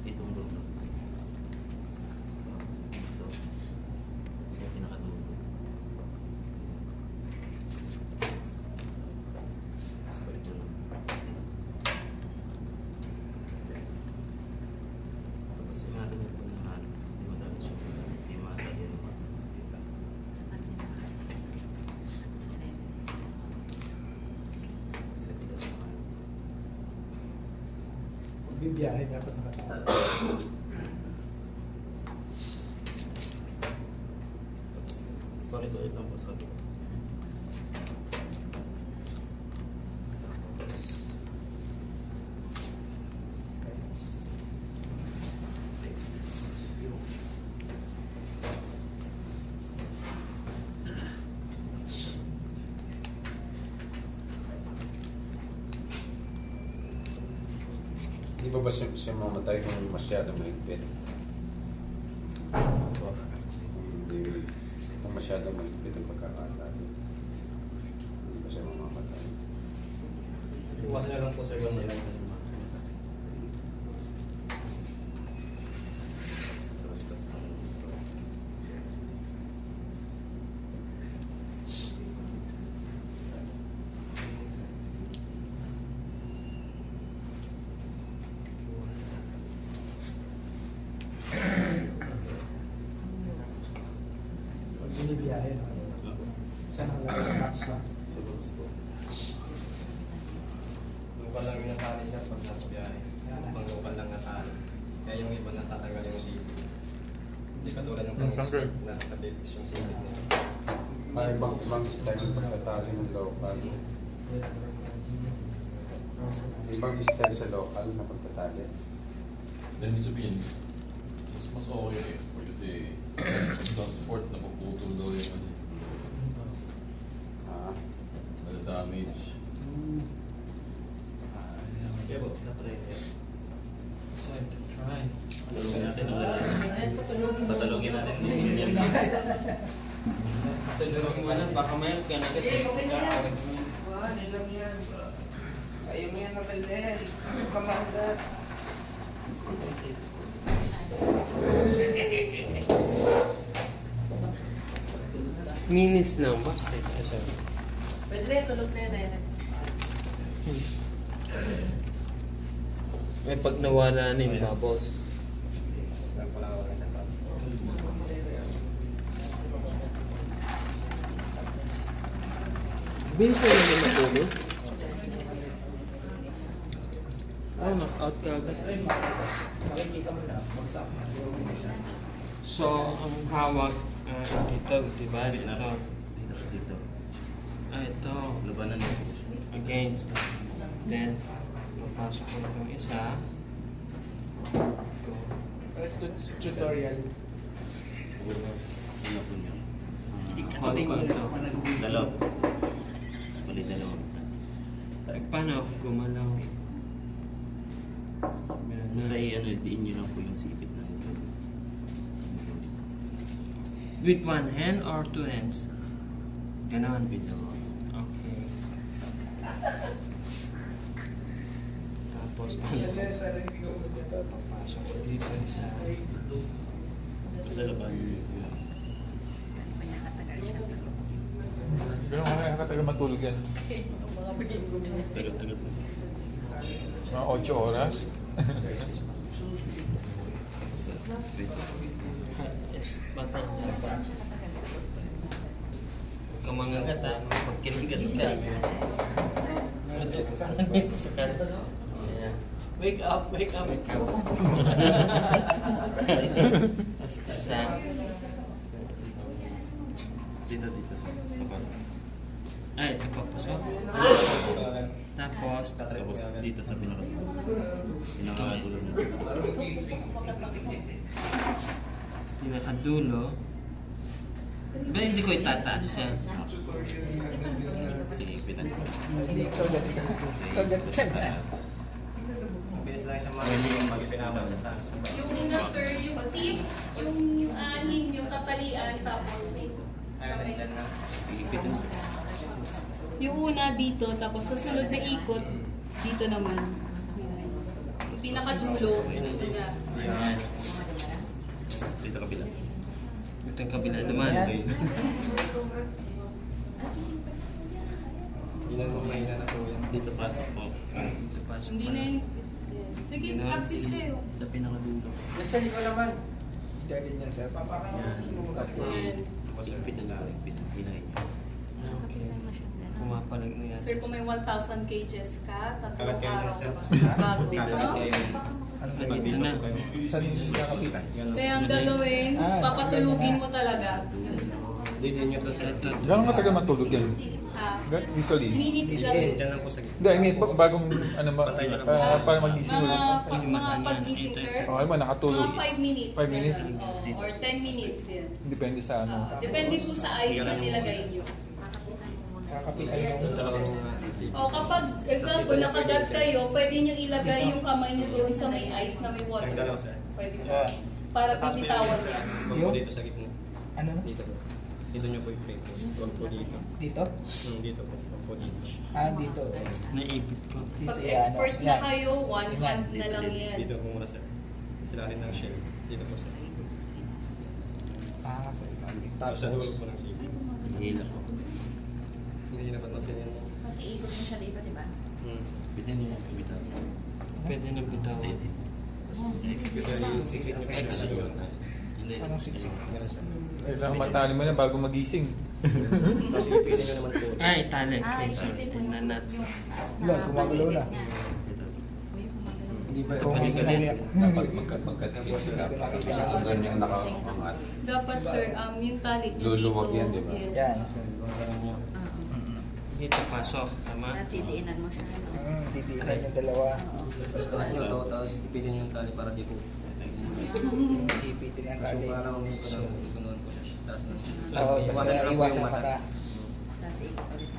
Itong dulo. Tapos dito. Tapos yung pinakadulo. Tapos balik dulo. Tapos yung natin yung punahan. Hindi madami siya. Hindi madali yan naman. Bibiyahe dapat nakatao. Tapos balik ulit ang pas kabila. Di ba ba siya mamatay kung masyado mahigpit? Hindi. Kung masyado mahigpit ang pagkakataon. Hindi ba siya mamamatay? Iwasan na lang po sir kasi Tapos Pag binibiyahe, isa nakalagay sa box lang. sa box po. local lang yung natali sir pag nasa biyahe. Pang local lang natali. Kaya yung iba natatanggal yung sipit. Hindi katulad ng pang-expert na natitix yung sipit niya. May ibang style yung pagtatali ng local. Ibang style sa local na pagtatali. Then ibig sabihin, mas okay eh. Kasi sa support na puputol daw yung Ah, damage. Kaya po, na-try niya. So, I can try. Patalogin natin ang lalaki. Patalogin natin yung ganyan. Tulungan mo lang, baka mayroon ka na agad. Ayaw mo yan nakalil. Kamanda. Minutes lang, basta. Pwede rin, tulog na yan. May pag nawala na yung bubbles. Lang pala ako ng isang tao. Bilis na naman matulog. Oh, knock-out ka agad. So, ang hawak, dito, diba? Dito. Dito. Ito. Labanan niya. Against. Then, papasok ko itong isa. Go. Tutorial. Ano po niya? Hold ko ito. Dalaw. Bali dalaw. Paano ako gumalaw? Basta i-ano, diin nyo lang po yung sipit na ito. With one hand or two hands? Ganon. Bitaw. Okay. Tapos paano? Papasok ko dito isa. Basta laban. Pero kaya katagal matulog yan. Tagal-tagal po. Mga 8 oras. Basta, wait. Yes, matanda pa. Huwag ka mangagat ha, pagkinigat ka. Yeah. Wake up, wake up. Wake up. Isa. Dito. Papasok. Ay, ito papasok. Tapos, Tapos dito sa pinakadulo na. pinakadulo. Ba hindi ko itataas siya? Sige, pitan ko. Hindi ikaw ganito. Bilis lang siya mag pinabas sa Yung una sir, yung tip, yung ninyo, kapalian, tapos Ayun, dyan na. Sige, pitan ko. yung una dito, tapos sa sunod na ikot, dito naman. Tapos pinakadulo, ito na. Yan. Dito kabila. Ito yung kabila naman. Okay. Ilan mo mahina na po yan. Dito pasok po. Ito pasok Hindi pa. na yun. Sige, practice kayo. Sa pinakadulo. Nasa likod naman. Ganyan niya, sir. Tapos, Higpit na lang. Higpit. Hinahin niya. Okay. Pumapalag na yan. Sir, kung may 1,000 kgs ka, tatlong Kagat kayo na, araw sir. ka pa. Bago Dito ka. lang kayo. ano Ito kayo? na. Saan kakapitan? Kaya ang gagawin, Ah, papatulugin mo talaga. Hindi nyo to sir. Gano'ng katagal matulog yan? Ha? Usually? Minutes lang yun. Diyan lang po sa gitna. Hindi, I mean, bagong, ano ba, Patay na lang. para magising ulit. Mga pag-gising, sir. Okay mo, nakatulog. Mga 5 minutes. 5 minutes? ganun. Oo, or 10 minutes yan. Depende sa ano. Depende po sa ice na nilagay nyo. Kakapitan yung Dalawang O kapag, example, nakagat kayo, pwede nyo ilagay yung kamay nyo doon sa may ice na may water. Yung dalawa, sir. Pwede po. Para bibitawan niya. Huwag po dito sa gitna. ano na? Dito po. Dito nyo po i-practice. Huwag po dito. Dito? Dito po. Huwag po dito. Ah, dito. Naipit ko. Dito Pag yan, expert ano? na Yan. kayo, one Yan. hand na lang yan. Dito po muna sir. Silalim ng shell. Dito po sir. Ah, sa ilalim. Tapos sa dulo po ng sili. Hila po. Hindi nyo napansin yan. Kasi ikot mo siya dito, di ba? Bitin niya. Bitin. Pwede na bitawan. Steady. Kasi yung siksik nyo kayo sa dulo. Hindi. Anong siksik? Ganun siya. Kailangan matali mo na bago magising. Kasi ipitin nyo naman po. Ay, tali. Ah, isitin po yung Nanats. yung taas Wala, gumagalaw na. niya. Dito. O yung gumagalaw. Hindi ba Kung Balik ano ulit. kaya? dapat magkadikit sila? Kasi kung ganyan nakakangat, Dapat sir, yung tali nyo Luluwag yan, di ba? Yes. Yan. Oo. Dito pasok. Tama? Titiinan mo siya. ano? Titiinan yung dalawa. Basta nyo to. Tapos ipitin nyo yung tali para di po. Ipitin ang So kali. parang itunuan po siya. Taas na siya. Oo, basta lang po iwasan yung mata. Tapos ikot ulit.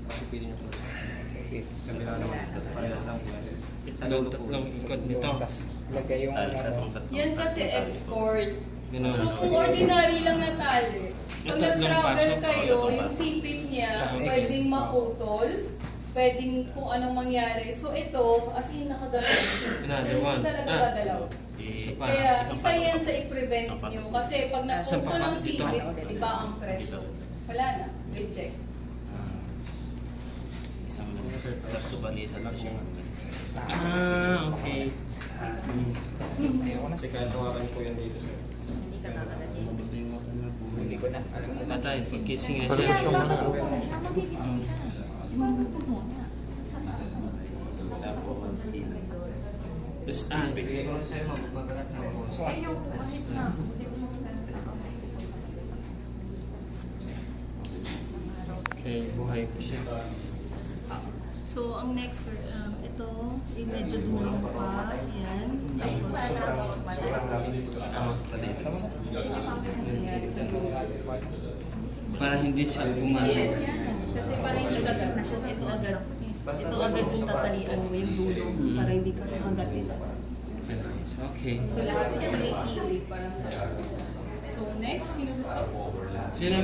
Tapos ipitin nyo po. Okay. Kabila naman. Parehas lang po yan. Sa Tatlong dulo po. tatlong ikot nito. Tapos lagay yung Tali sa ano. itong tatlong. Yan kasi export. Ganun. So kung ordinary lang na tali, pag Yung tatlong nag-travel pasok, kayo, tatlong yung pasok. sipit niya, Tapos X. pwedeng maputol, pwedeng kung anong mangyari. So ito, as in nakagabi. Another Hindi one. talaga Ah. gagalaw. Isa pa. Kaya Isang isa yan pasok. sa i-prevent Isang pasok. nyo. Kasi pag Isang naputol pasok ang dito. sipit, iba ang presyo. Wala na. Reject. Isang tatlo balitan na siya. Ah, okay. Kasi kahit tawakan po yan dito sir. Hindi ka kakagatin. Basta yung mga na po. Hindi ko na. Alam ko na. Patay. Pag-kissing na Pero siya. gusto mo na. Magigising ka. Imamupot mo na. Tapos sila. Tapos, ah, Bigay ko lang sa'yo magkagat na po. Eh, yung kahit na. Hindi ko okay, buhay po siya. So, ang next, sir, ito, medyo dulang pa. Yan. Tapos, Para hindi siya gumano. yes. Kasi para hindi kagat. So, ito agad. Ito agad yung tatalian mo, yung dulo. Para hindi ka kagatin. Okay. So, lahat sa kilikili, parang sa... So, next, sino gusto? Sino